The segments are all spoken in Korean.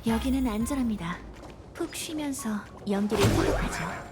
여기는 안전합니다. 푹 쉬면서 연기를 회복하죠.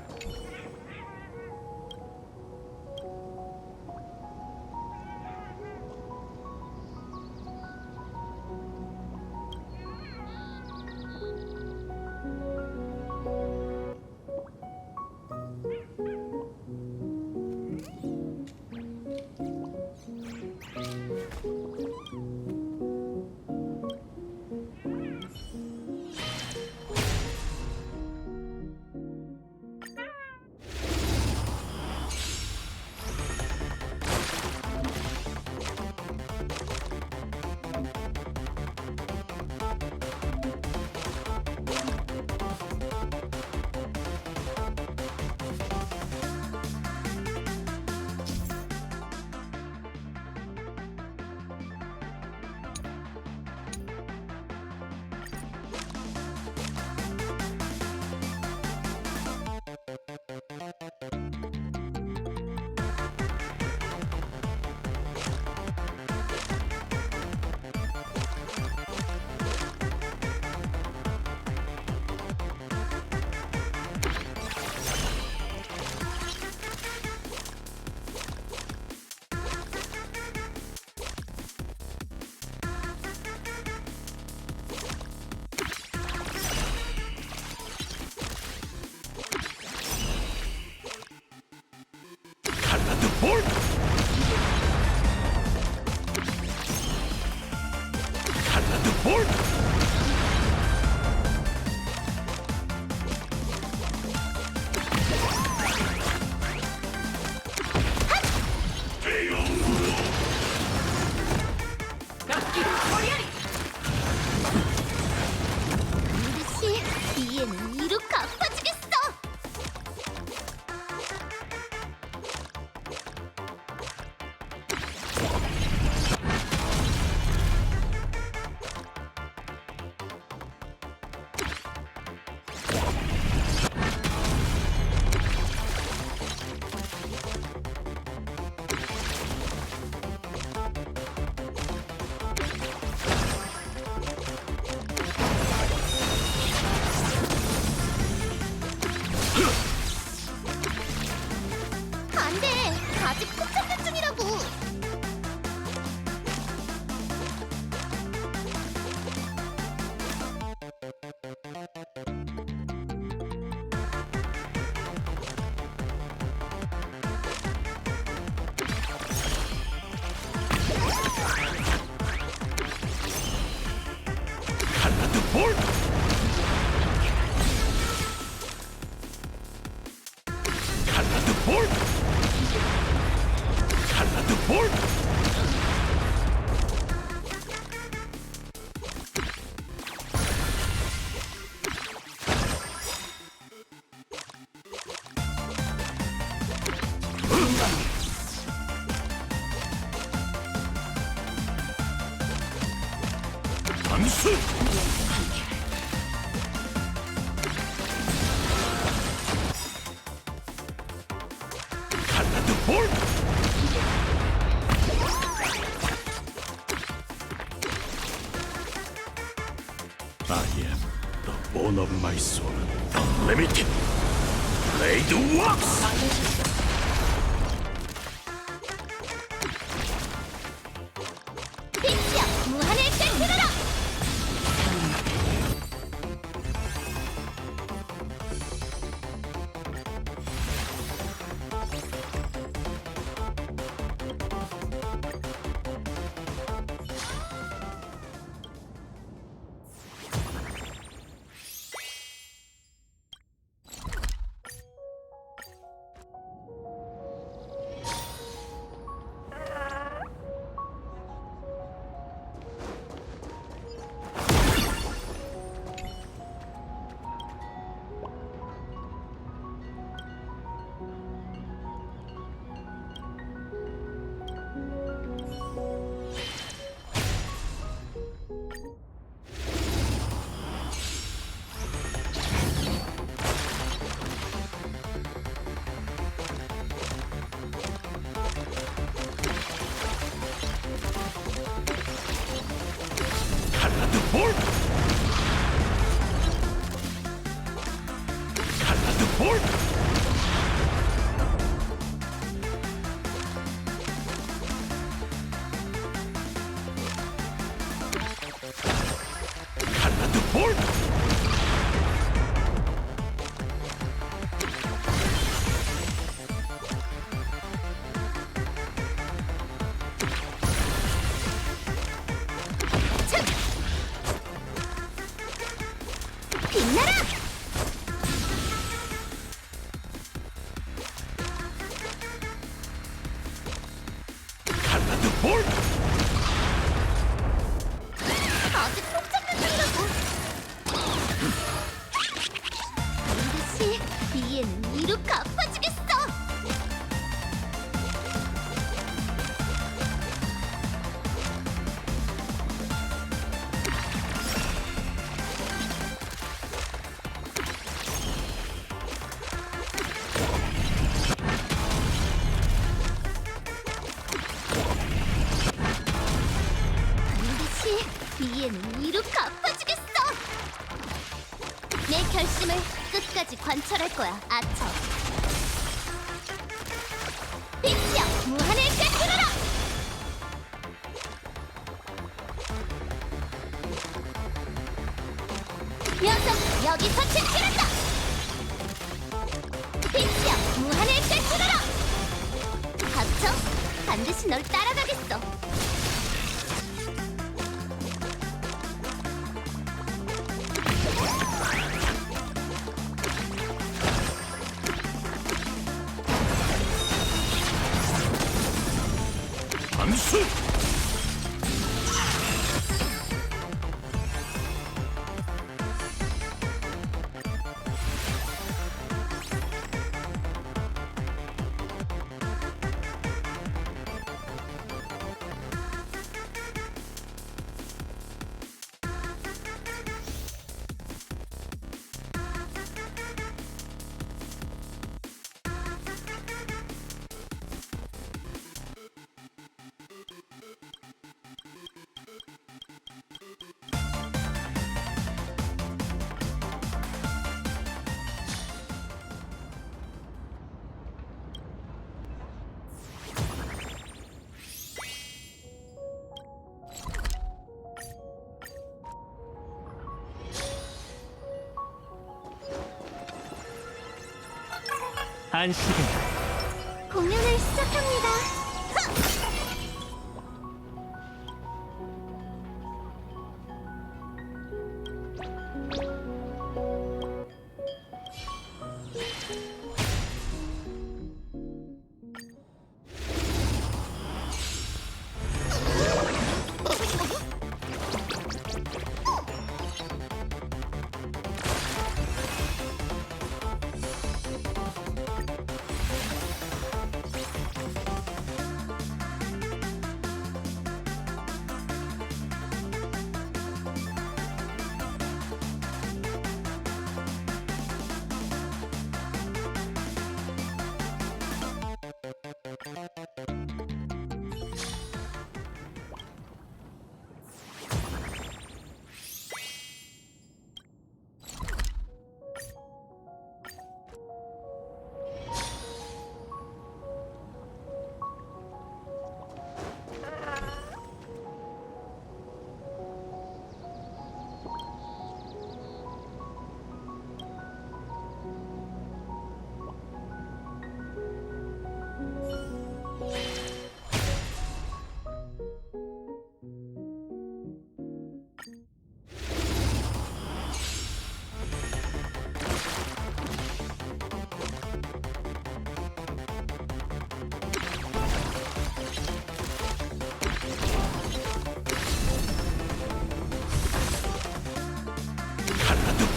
볼! 칼라드 볼! 씨, 이해는 이루 갚아주겠어. 안 돼, 아직 포착 중이라고. 칼라드 볼! 칼라드 볼! 칼라드 볼! 암수! 칼라드 볼! I am the bone of my soul, unlimited. Blade works! 픽시야, 무한을 깨뜨려라. 이해는 이루 갚아주겠어. 내 결심을 끝까지 관철할 거야. 아처. 빛이여, 무한을 꿰뚫어라. 녀석, 여기서 제출한다. 빛이여, 무한을 꿰뚫어라. 닥쳐, 반드시 널 따라가겠어. 단수! 안식은 공연을 시작합니다.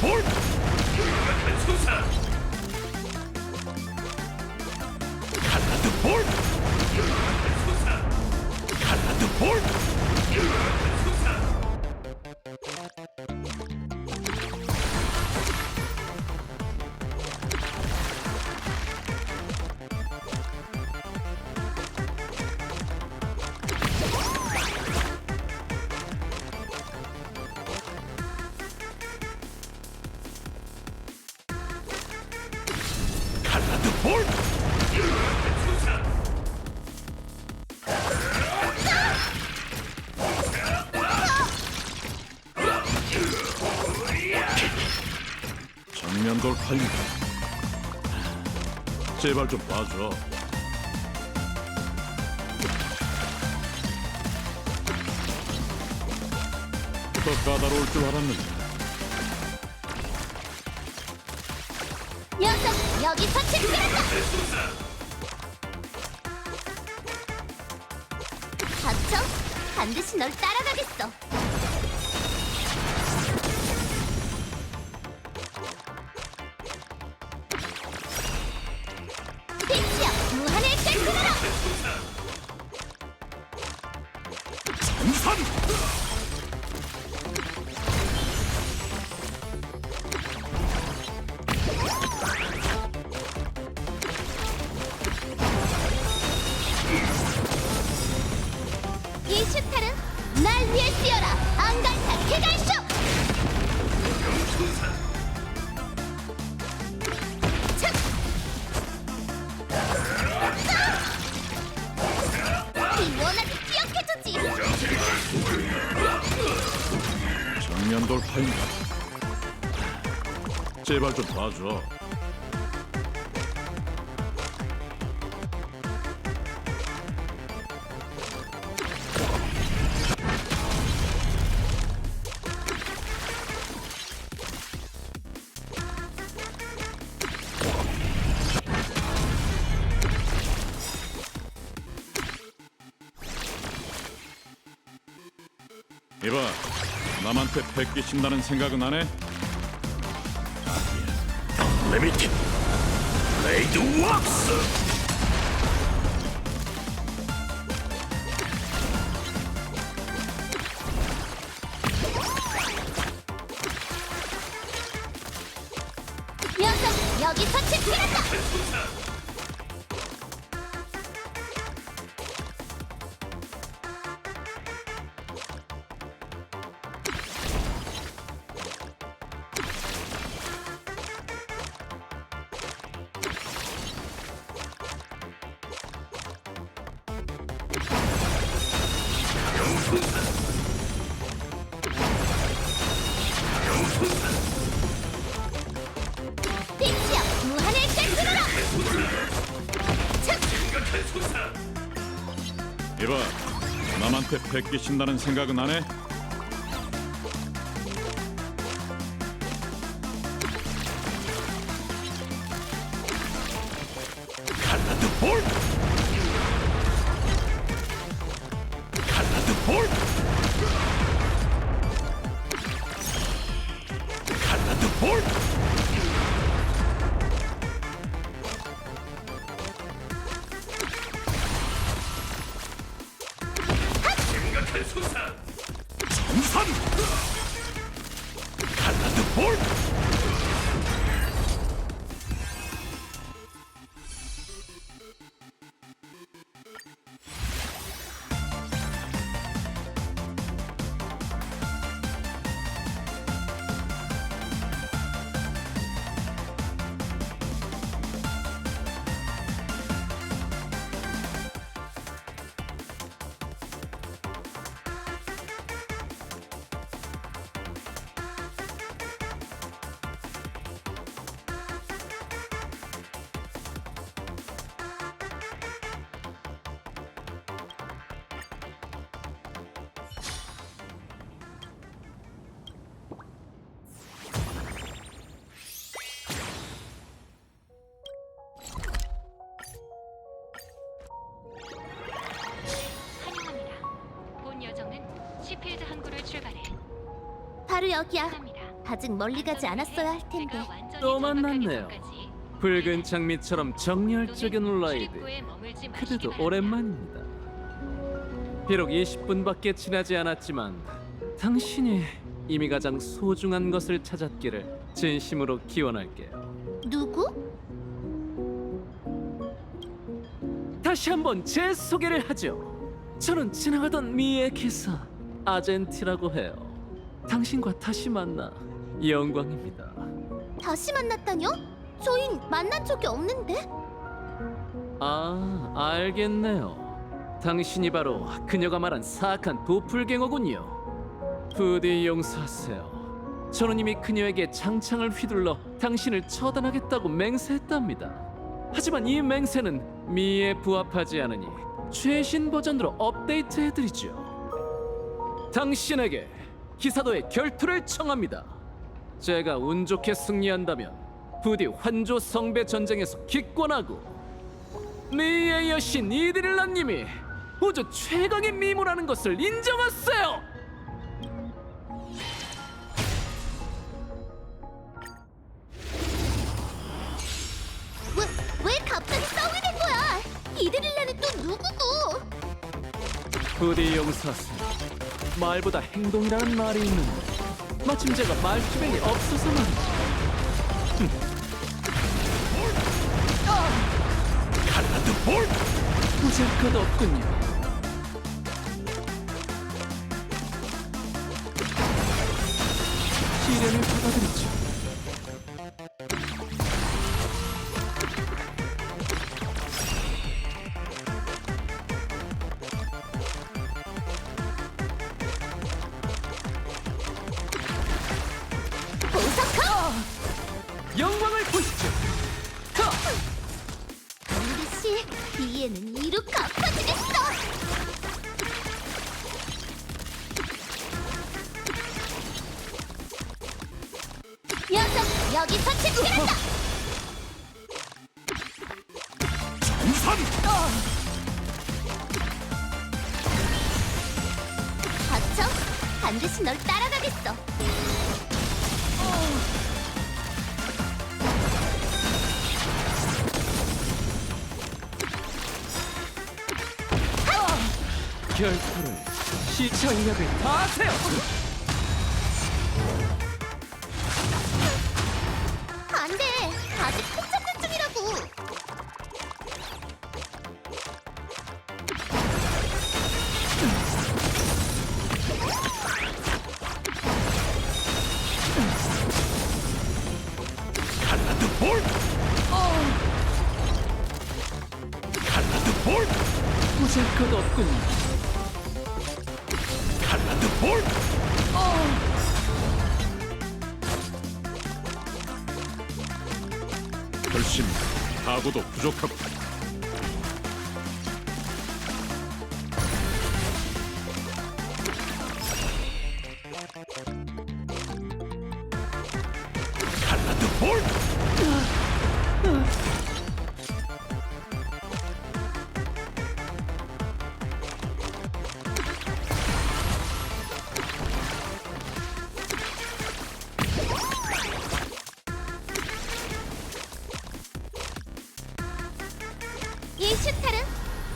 볼! 수사! 칼라드 볼! 수사! 칼라드 볼! 수사! 칼라드 볼! 수사! 정면돌 칼리 제발 좀 봐줘. 더 까다로울 줄 알았는데. 녀석, 여기서 제출한다. 닥쳐, 반드시 널 따라가겠어. 빛이여, 무한을 꿰뚫어라. 정산! 이 슈탈은 날 위해 쓰여라. 앙갈탈. 원하게 기억해주지. 정면 돌파인가? 제발 좀 봐줘. 이봐, 남한테 패기친다는 생각은 안 해? 리미티드 블레이드 왁스. 녀석 여기서 집결한다. 빛이여 무한을 꿰뚫어라. 이봐, 남한테 패기친다는 생각은 안 해? 칼라드 볼. 칼라드 볼. 칼라드 볼. 심각한 수사. 정산. 칼라드 볼. 환영합니다. 본 여정은 시필드 항구를 출발해 바로 여기야. 합니다. 아직 멀리 가지 않았어야 할 텐데. 또 만났네요. 붉은 장미처럼 정열적인 라이드. 그래도 오랜만입니다. 비록 20분밖에 지나지 않았지만 당신이 이미 가장 소중한 것을 찾았기를 진심으로 기원할게요. 누구? 다시 한번 제 소개를 하죠. 저는 지나가던 미의 기사 아젠티라고 해요. 당신과 다시 만나 영광입니다. 다시 만났다뇨? 저흰 만난 적이 없는데. 아, 알겠네요. 당신이 바로 그녀가 말한 사악한 도플갱어군요. 부디 용서하세요. 저는 이미 그녀에게 장창을 휘둘러 당신을 처단하겠다고 맹세했답니다. 하지만 이 맹세는 미에 부합하지 않으니 최신 버전으로 업데이트해드리죠. 당신에게 기사도의 결투를 청합니다. 제가 운 좋게 승리한다면 부디 환조 성배 전쟁에서 기권하고 미의 여신 이드릴라님이 우주 최강의 미모라는 것을 인정하세요. 왜 갑자기 싸우게 된 거야? 이드릴라는 또 누구고? 부디 용서하세요. 말보다 행동이라는 말이 있는데 마침 제가 말주변이 없어서 말이죠. 칼라드 볼. 보잘 것 없군요. 시련을 받아들이죠. 여기서 집결한다. 정산. 닥쳐. 반드시 널 따라가겠어. 결투를 시청력을 다하세요. 안 돼. 아직 폭작전 중이라고. 칼라드 볼. 칼라드 볼. 보잘것없군요. 칼라드 볼. 결심 하고도 부족하고 칼라드 볼. 이 슈타르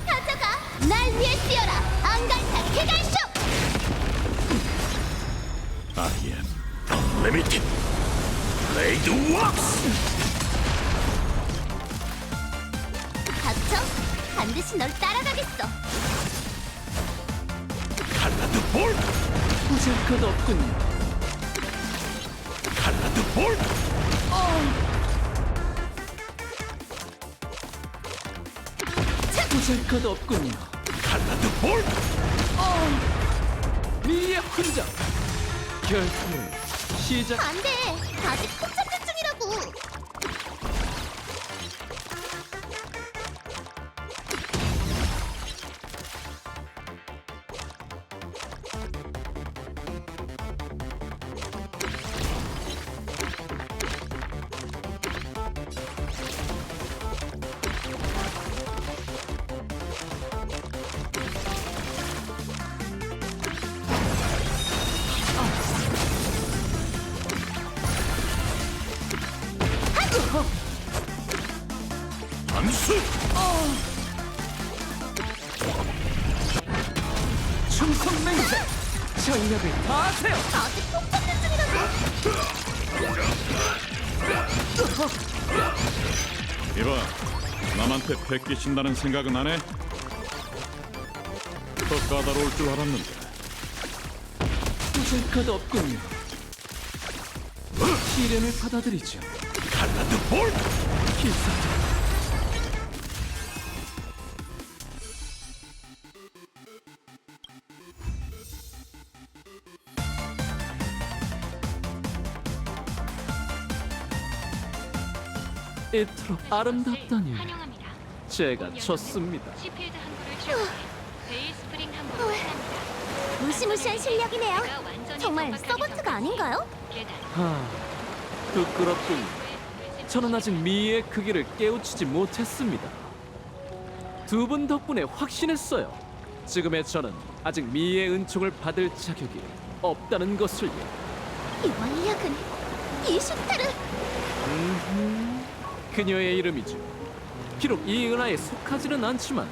가져가. 날 위해 뛰어라. 앙갈타 계단쇼. I am unlimited. Blade Works. 닥쳐. 반드시 널 따라가겠어. 칼라드 볼. 보잘것없군요. 칼라드 볼. 보잘것없군요. 칼라드 볼. 미의 훈장. 결투를 시작. 안 돼. 아직 폭작전 중이라고. 암수. 충성 맹세. 전력을 다하세요. 아직 폭작전 중이라고. 이봐, 남한테 뺏기신다는 생각은 안 해? 더 까다로울 줄 알았는데 보잘것없군요. 시련을 받아들이죠. 칼라드 볼. 기사들. 이토록 아름답다니. 환영합니다. 제가 졌습니다. 시필드 항구를 출발해 베일스프링 항구로 떠납니다. 무시무시한 실력이네요. 제가 완전히 정말 정박하기 서번트가 전까지 아닌가요? 계단 부끄럽군요. 저는 아직 미의 크기를 깨우치지 못했습니다. 두 분 덕분에 확신했어요. 지금의 저는 아직 미의 은총을 받을 자격이 없다는 것을요. 이 완력은 이 슈타르. 그녀의 이름이죠. 비록 이 은하에 속하지는 않지만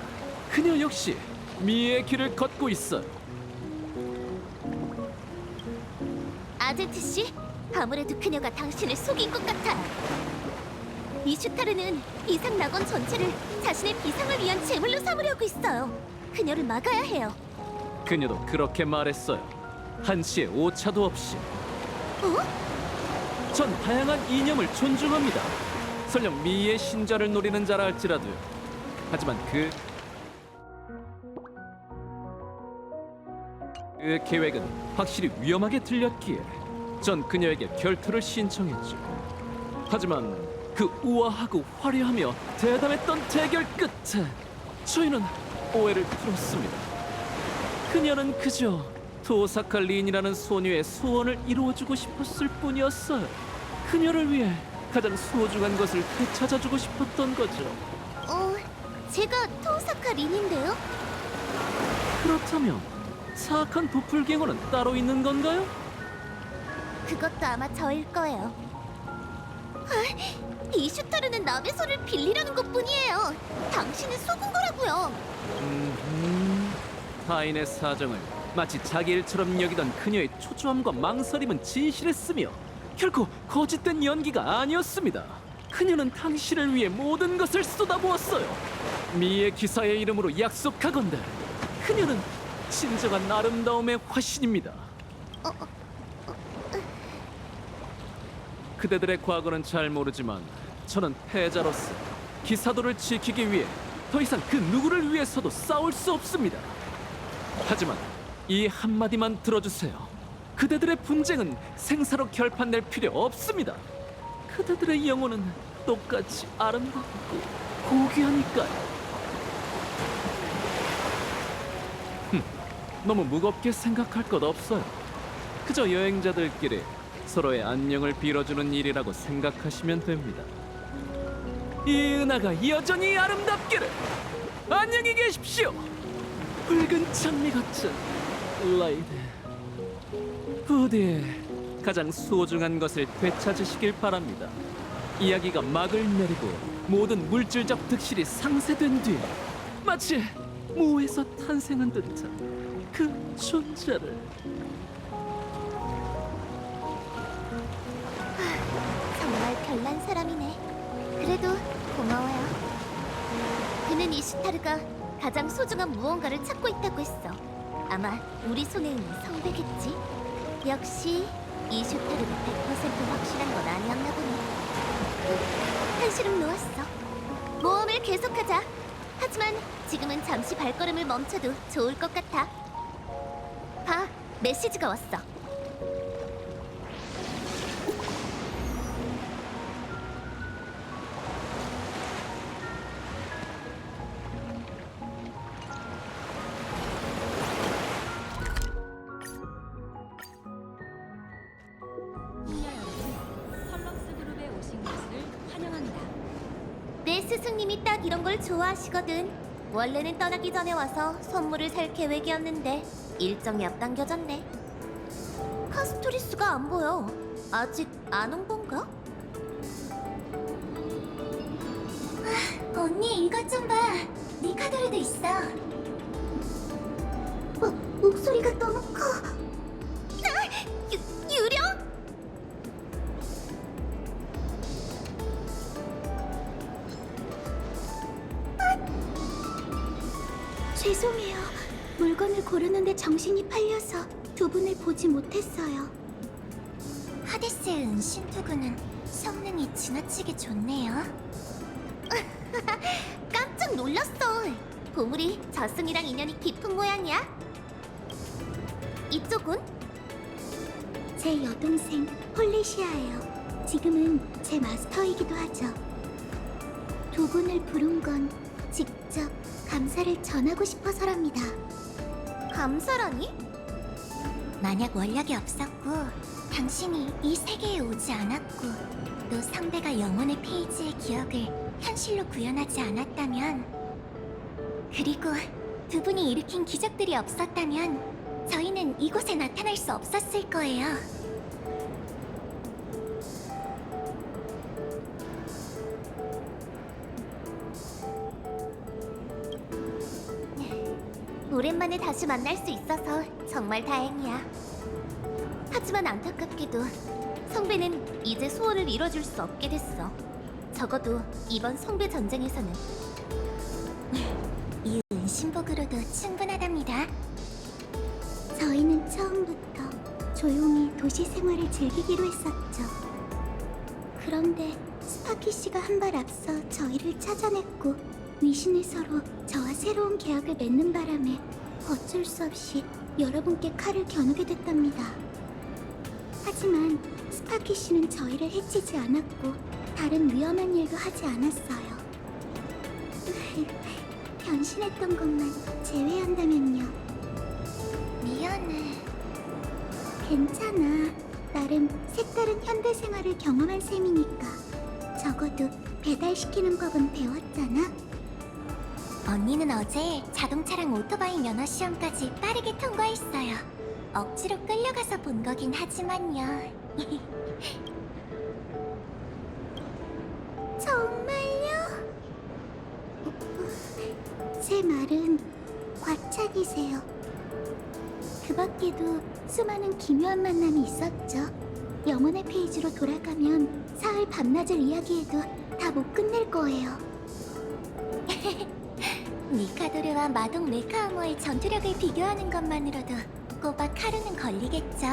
그녀 역시 미의 길을 걷고 있어요. 아제트 씨, 아무래도 그녀가 당신을 속인 것 같아요. 이 슈타르는 이상 낙원 전체를 자신의 비상을 위한 제물로 삼으려고 있어요. 그녀를 막아야 해요. 그녀도 그렇게 말했어요. 한치의 오차도 없이. 어? 전 다양한 이념을 존중합니다. 설령 미의 신자를 노리는 자라 할지라도요. 하지만 그 계획은 확실히 위험하게 들렸기에 전 그녀에게 결투를 신청했죠. 하지만 그 우아하고 화려하며 대담했던 대결 끝에 저희는 오해를 풀었습니다. 그녀는 그저 도사카 린이라는 소녀의 소원을 이루어주고 싶었을 뿐이었어요. 그녀를 위해 가장 소중한 것을 되찾아주고 싶었던 거죠. 제가 토사카 린인데요. 그렇다면 사악한 도플갱어는 따로 있는 건가요? 그것도 아마 저일 거예요. 이슈타르는 남의 손을 빌리려는 것뿐이에요. 당신은 속은 거라고요. 타인의 사정을 마치 자기 일처럼 여기던 그녀의 초조함과 망설임은 진실했으며 결코 거짓된 연기가 아니었습니다. 그녀는 당신을 위해 모든 것을 쏟아부었어요. 미의 기사의 이름으로 약속하건대 그녀는 진정한 아름다움의 화신입니다. 그대들의 과거는 잘 모르지만 저는 패자로서 기사도를 지키기 위해 더 이상 그 누구를 위해서도 싸울 수 없습니다. 하지만 이 한마디만 들어주세요. 그대들의 분쟁은 생사로 결판낼 필요 없습니다. 그대들의 영혼은 똑같이 아름답고 고귀하니까요. 너무 무겁게 생각할 것 없어요. 그저 여행자들끼리 서로의 안녕을 빌어주는 일이라고 생각하시면 됩니다. 이 은하가 여전히 아름답기를. 안녕히 계십시오. 붉은 장미 같은 라이드. 부디의 가장 소중한 것을 되찾으시길 바랍니다. 이야기가 막을 내리고 모든 물질적 득실이 상쇄된 뒤에 마치 모에서 탄생한 듯한 그 존재를. 정말 별난 사람이네. 그래도 고마워요. 그는 이슈타르가 가장 소중한 무언가를 찾고 있다고 했어. 아마 우리 손에 있는 성배겠지. 역시 이슈타르가 100% 확실한 건 아니었나 보네. 한시름 놓았어. 모험을 계속하자. 하지만 지금은 잠시 발걸음을 멈춰도 좋을 것 같아. 봐, 메시지가 왔어. 펄럭스 그룹에 오신 것을 환영합니다. 내 스승님이 딱 이런 걸 좋아하시거든. 원래는 떠나기 전에 와서 선물을 살 계획이었는데 일정이 앞당겨졌네. 카스토리스가 안 보여. 아직 안 온 건가? 언니 이것 좀 봐. 네 카드에도 있어. 목소리가 너무 커. 유령? 죄송해요. 물건을 고르는데 정신이 팔려서 두 분을 보지 못했어요. 하데스의 은신투구는 성능이 지나치게 좋네요. 깜짝 놀랐어. 보물이 저승이랑 인연이 깊은 모양이야. 이쪽은? 제 여동생 폴리시아예요. 지금은 제 마스터이기도 하죠. 두 분을 부른 건 직접 감사를 전하고 싶어서랍니다. 감사라니? 만약 원력이 없었고 당신이 이 세계에 오지 않았고 또 성배가 영혼의 페이지의 기억을 현실로 구현하지 않았다면, 그리고 두 분이 일으킨 기적들이 없었다면 저희는 이곳에 나타날 수 없었을 거예요. 오랜만에 다시 만날 수 있어서 정말 다행이야. 하지만 안타깝게도 성배는 이제 소원을 이뤄줄 수 없게 됐어. 적어도 이번 성배 전쟁에서는. 이 은신복으로도 충분하답니다. 저희는 처음부터 조용히 도시 생활을 즐기기로 했었죠. 그런데 스파키 씨가 한 발 앞서 저희를 찾아냈고 위신을 서로 저와 새로운 계약을 맺는 바람에 어쩔 수 없이 여러분께 칼을 겨누게 됐답니다. 하지만 스파키 씨는 저희를 해치지 않았고 다른 위험한 일도 하지 않았어요. 변신했던 것만 제외한다면요. 미안해. 괜찮아. 나름 색다른 현대 생활을 경험한 셈이니까. 적어도 배달시키는 법은 배웠잖아. 언니는 어제 자동차랑 오토바이 면허 시험까지 빠르게 통과했어요. 억지로 끌려가서 본 거긴 하지만요. 정말요? 제 말은 과찬이세요. 그 밖에도 수많은 기묘한 만남이 있었죠. 영혼의 페이지로 돌아가면 사흘 밤낮을 이야기해도 다 못 끝낼 거예요. 니카도르와 마동 메카아모의 전투력을 비교하는 것만으로도 꼬박 하루는 걸리겠죠?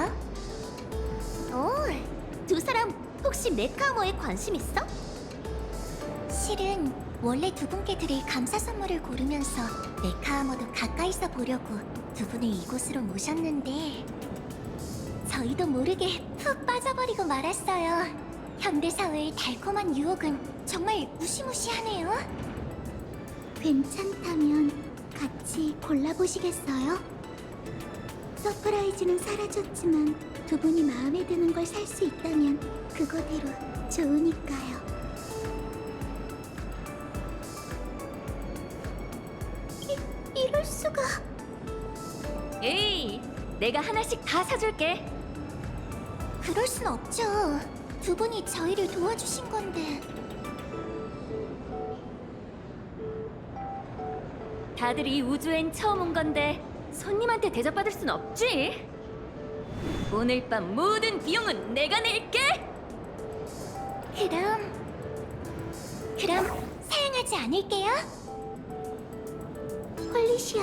오, 두 사람 혹시 메카아모에 관심 있어? 실은 원래 두 분께 드릴 감사 선물을 고르면서 메카아모도 가까이서 보려고 두 분을 이곳으로 모셨는데 저희도 모르게 푹 빠져버리고 말았어요. 현대사회의 달콤한 유혹은 정말 무시무시하네요. 괜찮다면 같이 골라보시겠어요? 서프라이즈는 사라졌지만 두 분이 마음에 드는 걸 살 수 있다면 그거대로 좋으니까요. 이럴 수가... 에이, 내가 하나씩 다 사줄게. 그럴 순 없죠. 두 분이 저희를 도와주신 건데. 다들 이 우주엔 처음 온 건데 손님한테 대접받을 순 없지. 오늘 밤 모든 비용은 내가 낼게. 그럼 사양하지 않을게요. 홀리시아.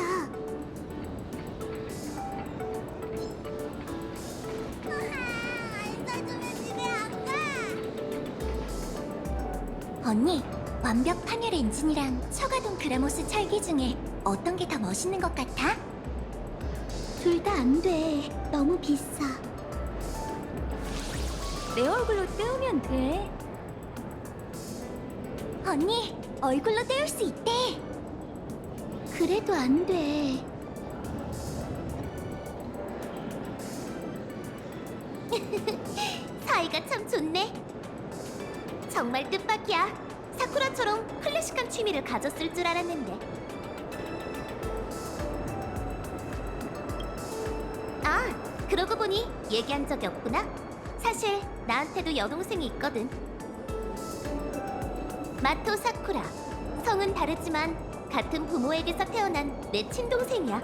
언니, 완벽 판열 엔진이랑 처가동 그라모스 철기 중에 어떤 게 더 멋있는 것 같아? 둘 다 안 돼. 너무 비싸. 내 얼굴로 때우면 돼. 언니, 얼굴로 때울 수 있대. 그래도 안 돼. 사이가 참 좋네. 정말 뜻밖이야. 사쿠라처럼 클래식한 취미를 가졌을 줄 알았는데. 아, 그러고 보니 얘기한 적이 없구나. 사실 나한테도 여동생이 있거든. 마토 사쿠라. 성은 다르지만 같은 부모에게서 태어난 내 친동생이야.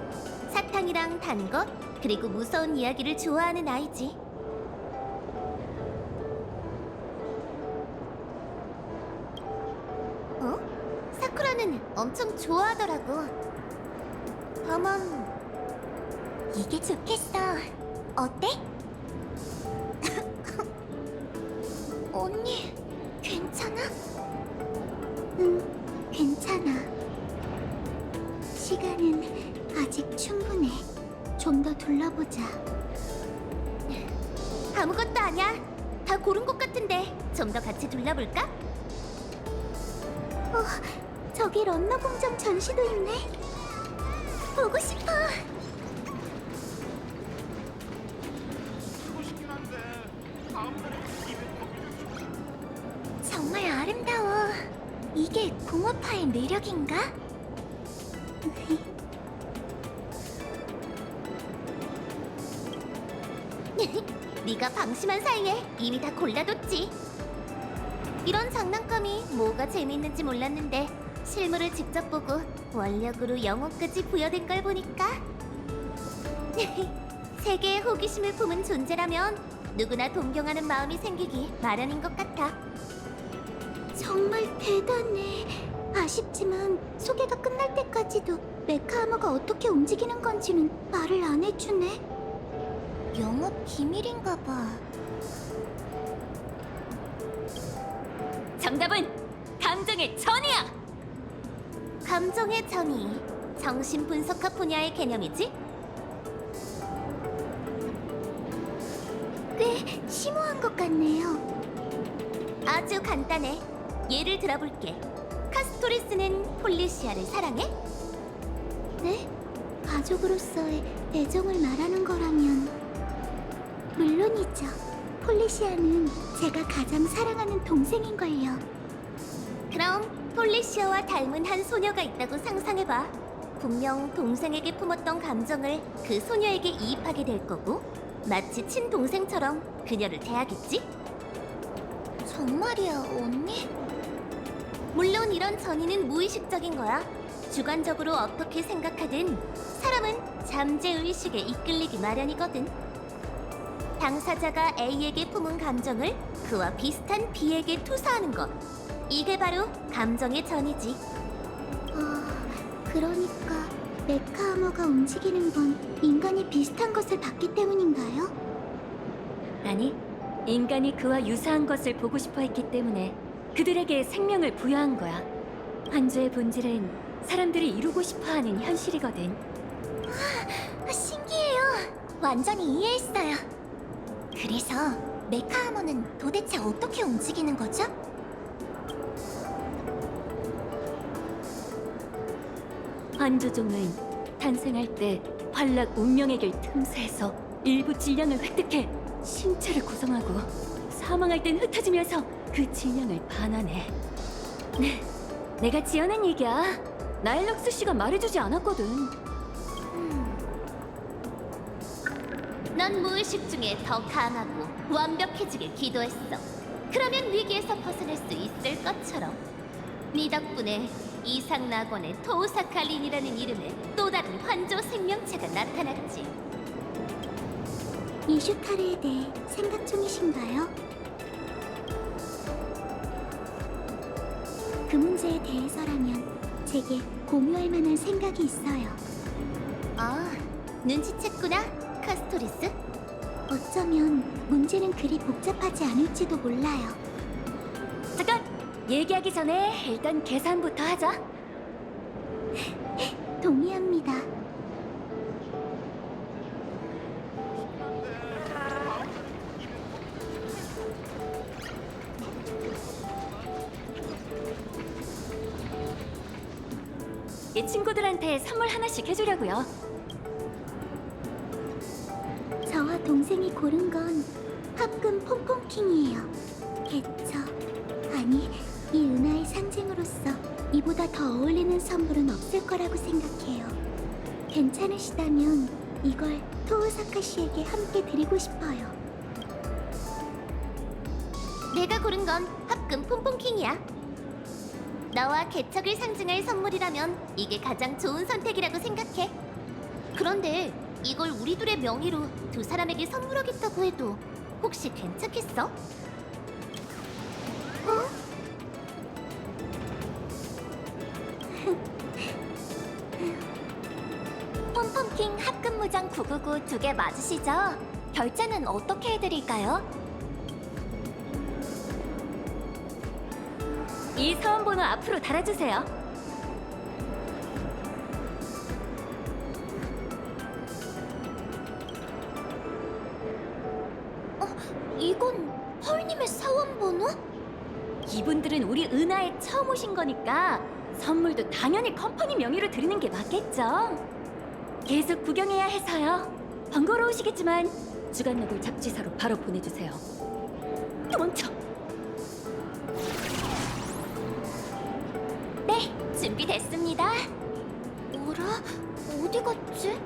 사탕이랑 단 것, 그리고 무서운 이야기를 좋아하는 아이지. 어? 사쿠라는 엄청 좋아하더라고. 다만 이게 좋겠어. 어때? 언니, 괜찮아? 응, 괜찮아. 시간은 아직 충분해. 좀 더 둘러보자. 아무것도 아니야. 다 고른 것 같은데 좀 더 같이 둘러볼까? 저기 런너 공장 전시도 있네. 보고 싶어. 정말 아름다워. 이게 공업화의 매력인가? 네가 방심한 사이에 이미 다 골라뒀지. 이런 장난감이 뭐가 재미있는지 몰랐는데 실물을 직접 보고 원력으로 영혼까지 부여된 걸 보니까 세계의 호기심을 품은 존재라면 누구나 동경하는 마음이 생기기 마련인 것 같아. 정말 대단해. 아쉽지만 소개가 끝날 때까지도 메카아머가 어떻게 움직이는 건지는 말을 안 해주네. 영업 기밀인가 봐. 정답은 감정의 전이야. 감정의 전이 정신 분석학 분야의 개념이지? 꽤 심오한 것 같네요. 아주 간단해. 예를 들어볼게. 카스토리스는 폴리시아를 사랑해? 네? 가족으로서의 애정을 말하는 거라면 물론이죠. 폴리시아는 제가 가장 사랑하는 동생인걸요. 그럼 폴리시아와 닮은 한 소녀가 있다고 상상해봐. 분명 동생에게 품었던 감정을 그 소녀에게 이입하게 될 거고 마치 친동생처럼 그녀를 대하겠지? 정말이야, 언니? 물론 이런 전이는 무의식적인 거야. 주관적으로 어떻게 생각하든 사람은 잠재의식에 이끌리기 마련이거든. 당사자가 A에게 품은 감정을 그와 비슷한 B에게 투사하는 것. 이게 바로 감정의 전이지. 그러니까 메카 아머가 움직이는 건 인간이 비슷한 것을 봤기 때문인가요? 아니, 인간이 그와 유사한 것을 보고 싶어 했기 때문에 그들에게 생명을 부여한 거야. 환조의 본질은 사람들이 이루고 싶어하는 현실이거든. 신기해요. 완전히 이해했어요. 그래서 메카 아머는 도대체 어떻게 움직이는 거죠? 환조종은 탄생할 때 환락 운명의 길 틈새에서 일부 질량을 획득해 신체를 구성하고 사망할 땐 흩어지면서 그 질량을 반환해. 내가 지어낸 얘기야. 나일럭스 씨가 말해주지 않았거든. 넌 무의식 중에 더 강하고 완벽해지길 기도했어. 그러면 위기에서 벗어날 수 있을 것처럼. 네 덕분에 이상 낙원의 토우사칼린이라는 이름의 또 다른 환조 생명체가 나타났지. 이슈타르에 대해 생각 중이신가요? 그 문제에 대해서라면 제게 공유할 만한 생각이 있어요. 아, 눈치챘구나, 카스토리스. 어쩌면 문제는 그리 복잡하지 않을지도 몰라요. 잠깐! 얘기하기 전에 일단 계산부터 하자. 동의합니다. 이 친구들한테 선물 하나씩 해주려고요. 저와 동생이 고른 건 합금 퐁퐁킹이에요. 개처. 아니, 이 은하의 상징으로서 이보다 더 어울리는 선물은 없을 거라고 생각해요. 괜찮으시다면 이걸 토우사카 씨에게 함께 드리고 싶어요. 내가 고른 건 합금 퐁퐁킹이야. 너와 개척을 상징할 선물이라면 이게 가장 좋은 선택이라고 생각해. 그런데 이걸 우리 둘의 명의로 두 사람에게 선물하겠다고 해도 혹시 괜찮겠어? 폼폼킹 합금 무장 999 두 개 맞으시죠? 결제는 어떻게 해드릴까요? 이 사원번호 앞으로 달아주세요. 이건 펄님의 사원번호? 이분들은 우리 은하에 처음 오신 거니까 선물도 당연히 컴퍼니 명의로 드리는 게 맞겠죠? 계속 구경해야 해서요. 번거로우시겠지만 주간노블 잡지사로 바로 보내주세요. 도망쳐! 네, 준비됐습니다. 뭐라? 어디 갔지?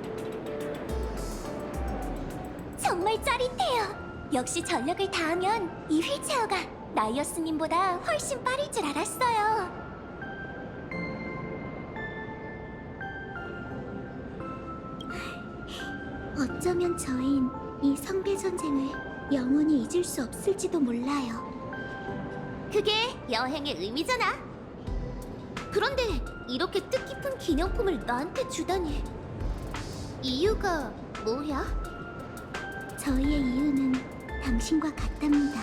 정말 짜릿해요. 역시 전력을 다하면 이 휠체어가 나이어스님보다 훨씬 빠를 줄 알았어요. 어쩌면 저흰 이 성배 전쟁을 영원히 잊을 수 없을지도 몰라요. 그게 여행의 의미잖아. 그런데 이렇게 뜻깊은 기념품을 나한테 주다니 이유가 뭐야? 저희의 이유는 당신과 같답니다.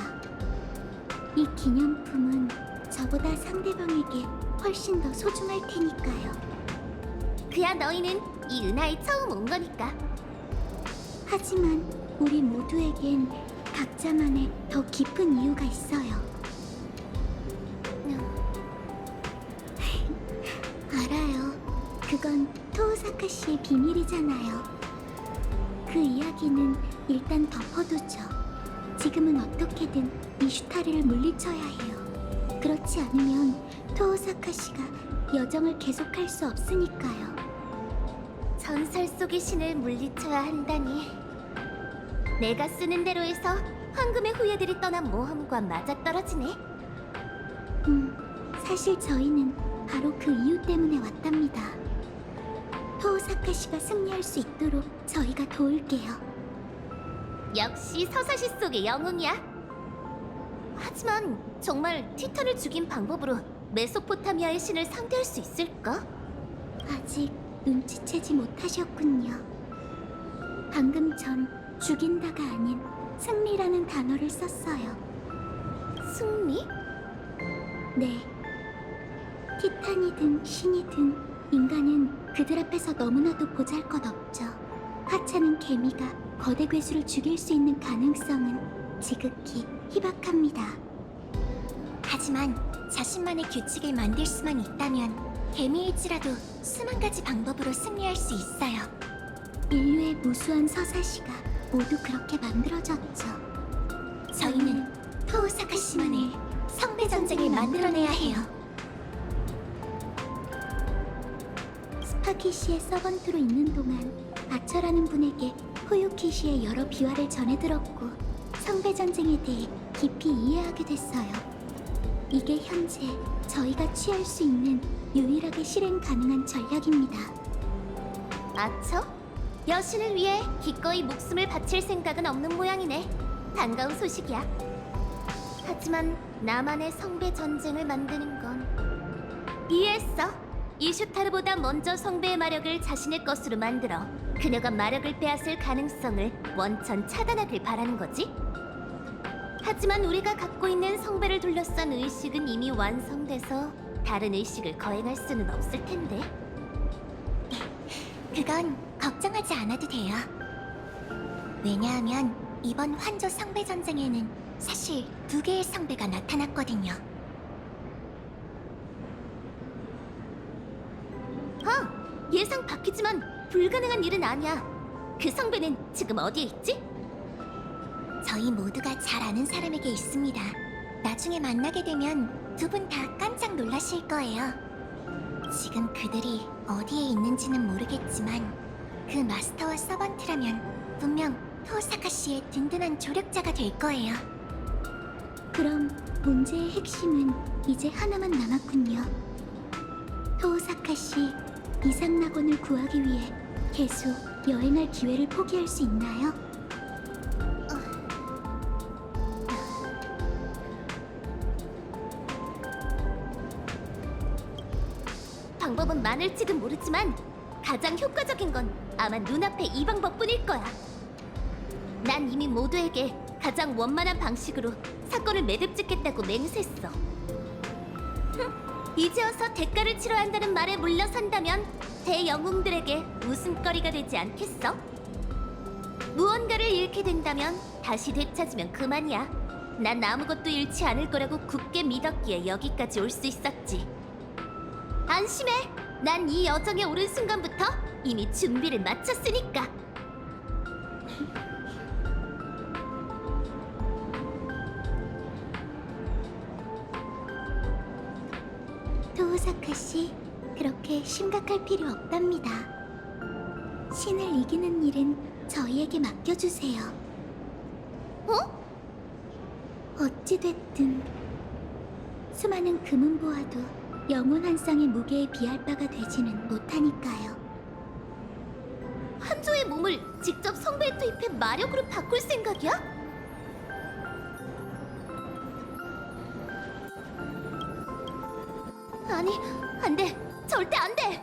이 기념품은 저보다 상대방에게 훨씬 더 소중할 테니까요. 그야 너희는 이 은하에 처음 온 거니까. 하지만 우리 모두에겐 각자만의 더 깊은 이유가 있어요. 알아요. 그건 토우사카 씨의 비밀이잖아요. 그 이야기는 일단 덮어두죠. 지금은 어떻게든 이슈타르를 물리쳐야 해요. 그렇지 않으면 토오사카 씨가 여정을 계속할 수 없으니까요. 전설 속의 신을 물리쳐야 한다니. 내가 쓰는 대로 해서 황금의 후예들이 떠난 모험과 맞아떨어지네. 사실 저희는 바로 그 이유 때문에 왔답니다. 토오사카 씨가 승리할 수 있도록 저희가 도울게요. 역시 서사시 속의 영웅이야. 하지만 정말 티탄을 죽인 방법으로 메소포타미아의 신을 상대할 수 있을까? 아직 눈치채지 못하셨군요. 방금 전 죽인다가 아닌 승리라는 단어를 썼어요. 승리? 네. 티탄이든 신이든 인간은 그들 앞에서 너무나도 보잘것없죠. 하찮은 개미가 거대 괴수를 죽일 수 있는 가능성은 지극히 희박합니다. 하지만 자신만의 규칙을 만들 수만 있다면 개미일지라도 수만 가지 방법으로 승리할 수 있어요. 인류의 무수한 서사시가 모두 그렇게 만들어졌죠. 저희는 토오사카 씨만의 성배 전쟁을 만들어내야 해요. 스파키시의 서번트로 있는 동안 아처라는 분에게 후유키시의 여러 비화를 전해 들었고 성배 전쟁에 대해 깊이 이해하게 됐어요. 이게 현재 저희가 취할 수 있는 유일하게 실행 가능한 전략입니다. 아처? 여신을 위해 기꺼이 목숨을 바칠 생각은 없는 모양이네. 반가운 소식이야. 하지만 나만의 성배 전쟁을 만드는 건 이해했어. 이슈타르보다 먼저 성배의 마력을 자신의 것으로 만들어 그녀가 마력을 빼앗을 가능성을 원천 차단하길 바라는 거지. 하지만 우리가 갖고 있는 성배를 둘러싼 의식은 이미 완성돼서 다른 의식을 거행할 수는 없을 텐데. 그건 걱정하지 않아도 돼요. 왜냐하면 이번 환조 성배 전쟁에는 사실 2개의 성배가 나타났거든요. 예상 밖이지만 불가능한 일은 아니야. 그 성배는 지금 어디에 있지? 저희 모두가 잘 아는 사람에게 있습니다. 나중에 만나게 되면 두 분 다 깜짝 놀라실 거예요. 지금 그들이 어디에 있는지는 모르겠지만 그 마스터와 서번트라면 분명 토오사카 씨의 든든한 조력자가 될 거예요. 그럼 문제의 핵심은 이제 하나만 남았군요. 토오사카 씨 이상 낙원을 구하기 위해 계속 여행할 기회를 포기할 수 있나요? 방법은 많을지도 모르지만 가장 효과적인 건 아마 눈앞에 이 방법뿐일 거야. 난 이미 모두에게 가장 원만한 방식으로 사건을 매듭짓겠다고 맹세했어. 이제 와서 대가를 치러야 한다는 말에 물러선다면 대영웅들에게 웃음거리가 되지 않겠어? 무언가를 잃게 된다면 다시 되찾으면 그만이야. 난 아무것도 잃지 않을 거라고 굳게 믿었기에 여기까지 올 수 있었지. 안심해. 난 이 여정에 오른 순간부터 이미 준비를 마쳤으니까. 토오사카 씨, 그렇게 심각할 필요 없답니다. 신을 이기는 일은 저희에게 맡겨주세요. 어? 어찌됐든 수많은 금은 보아도 영혼 한 쌍의 무게에 비할 바가 되지는 못하니까요. 한조의 몸을 직접 성배에 투입해 마력으로 바꿀 생각이야? 아니, 안 돼. 절대 안 돼.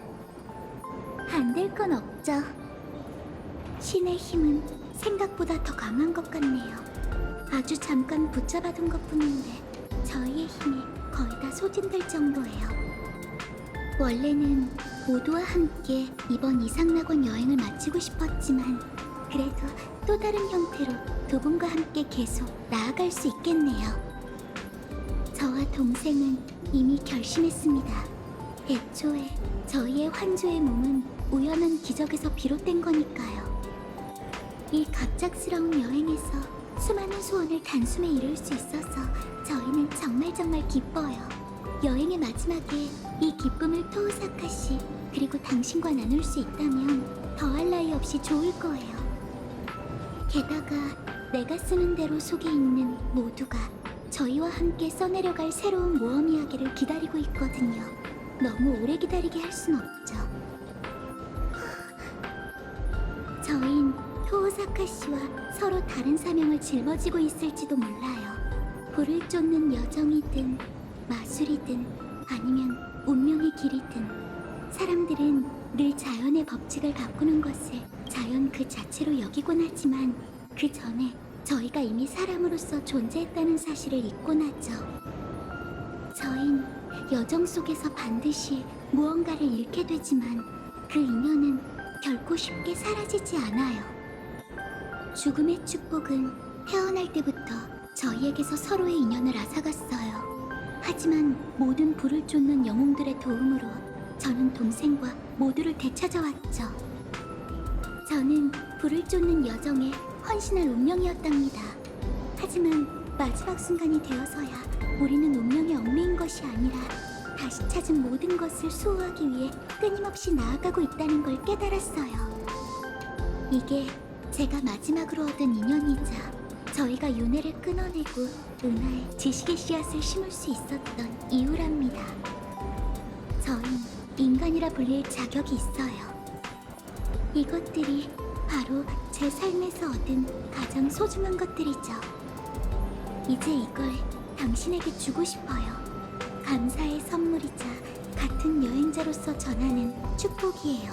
안 될 건 없죠. 신의 힘은 생각보다 더 강한 것 같네요. 아주 잠깐 붙잡아둔 것뿐인데 저희의 힘이 거의 다 소진될 정도예요. 원래는 모두와 함께 이번 이상낙원 여행을 마치고 싶었지만 그래도 또 다른 형태로 두 분과 함께 계속 나아갈 수 있겠네요. 저와 동생은 이미 결심했습니다. 애초에 저희의 환조의 몸은 우연한 기적에서 비롯된 거니까요. 이 갑작스러운 여행에서 수많은 소원을 단숨에 이룰 수 있어서 저희는 정말 기뻐요. 여행의 마지막에 이 기쁨을 토우사카 씨 그리고 당신과 나눌 수 있다면 더할 나위 없이 좋을 거예요. 게다가 내가 쓰는 대로 속에 있는 모두가 저희와 함께 써내려갈 새로운 모험 이야기를 기다리고 있거든요. 너무 오래 기다리게 할 순 없죠. 저흰 토오사카 씨와 서로 다른 사명을 짊어지고 있을지도 몰라요. 불을 쫓는 여정이든 마술이든 아니면 운명의 길이든 사람들은 늘 자연의 법칙을 바꾸는 것을 자연 그 자체로 여기곤 하지만 그 전에 저희가 이미 사람으로서 존재했다는 사실을 잊곤 하죠. 저흰 여정 속에서 반드시 무언가를 잃게 되지만 그 인연은 결코 쉽게 사라지지 않아요. 죽음의 축복은 태어날 때부터 저희에게서 서로의 인연을 앗아갔어요. 하지만 모든 불을 쫓는 영웅들의 도움으로 저는 동생과 모두를 되찾아왔죠. 저는 불을 쫓는 여정에 헌신할 운명이었답니다. 하지만 마지막 순간이 되어서야 우리는 운명에 얽매인 것이 아니라 다시 찾은 모든 것을 수호하기 위해 끊임없이 나아가고 있다는 걸 깨달았어요. 이게 제가 마지막으로 얻은 인연이자 저희가 윤회를 끊어내고 은하에 지식의 씨앗을 심을 수 있었던 이유랍니다. 저희 인간이라 불릴 자격이 있어요. 이것들이 바로 제 삶에서 얻은 가장 소중한 것들이죠. 이제 이걸 당신에게 주고 싶어요. 감사의 선물이자 같은 여행자로서 전하는 축복이에요.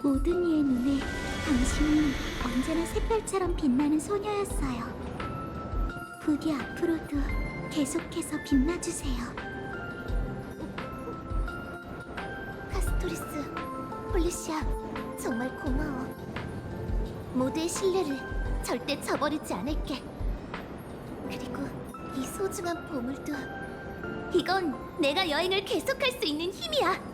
모든 이의 눈에 당신은 언제나 샛별처럼 빛나는 소녀였어요. 부디 앞으로도 계속해서 빛나주세요. 카스토리스, 폴리시아, 정말 고마워. 모두의 신뢰를 절대 저버리지 않을게. 그리고 이 소중한 보물도 이건 내가 여행을 계속할 수 있는 힘이야.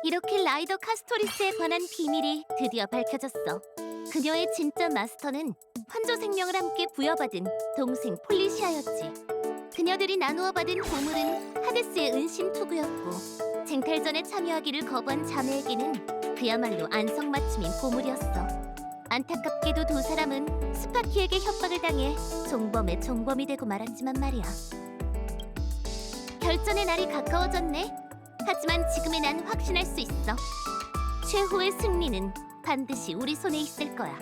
이렇게 라이더 카스토리스에 관한 비밀이 드디어 밝혀졌어. 그녀의 진짜 마스터는 환조 생명을 함께 부여받은 동생 폴리시아였지. 그녀들이 나누어 받은 보물은 하데스의 은신 투구였고 쟁탈전에 참여하기를 거부한 자매에게는 그야말로 안성맞춤인 보물이었어. 안타깝게도 두 사람은 스파키에게 협박을 당해 종범의 종범이 되고 말았지만 말이야. 결전의 날이 가까워졌네. 하지만 지금의 난 확신할 수 있어. 최후의 승리는 반드시 우리 손에 있을 거야.